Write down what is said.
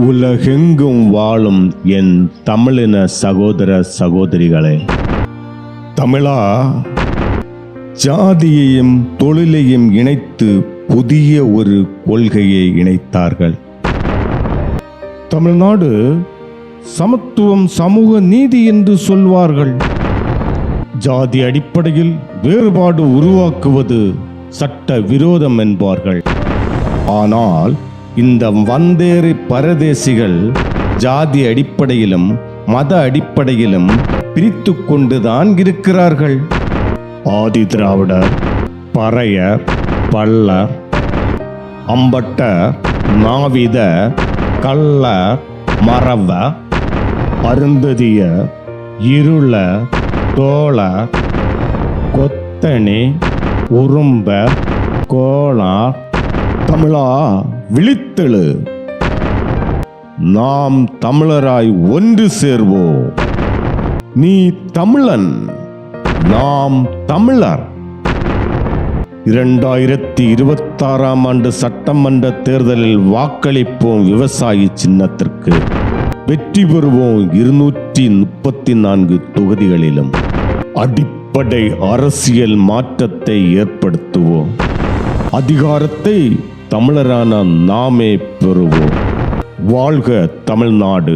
உலகெங்கும் வாழும் என் தமிழின சகோதர சகோதரிகளே, தமிழா, ஜாதியையும் தொழிலையும் இணைத்து புதிய ஒரு கொள்கையை இணைத்தார்கள். தமிழ்நாடு சமத்துவம், சமூக நீதி என்று சொல்வார்கள். ஜாதி அடிப்படையில் வேறுபாடு உருவாக்குவது சட்ட விரோதம் என்பார்கள். ஆனால் இந்த வந்தேறி பரதேசிகள் ஜாதி அடிப்படையிலும் மத அடிப்படையிலும் பிரித்து கொண்டுதான் இருக்கிறார்கள். ஆதி திராவிடர், பறையர், பல்லர், அம்பட்டர், நாவித, கள்ளர், மறவ, அருந்ததிய, இருள, தோள, கொத்தணி, உறும்ப, கோளார். தமிழா, விழித்தெழு! நாம் தமிழராய் ஒன்று சேர்வோம். நீ தமிழன், நாம் தமிழர். 2026ஆம் ஆண்டு சட்டமன்ற தேர்தலில் வாக்களிப்போம் விவசாயி சின்னத்திற்கு. வெற்றி பெறுவோம் 234 தொகுதிகளிலும். அடிப்படை அரசியல் மாற்றத்தை ஏற்படுத்துவோம். அதிகாரத்தை தமிழரான நாமே பெறுவோம். வாழ்க தமிழ்நாடு!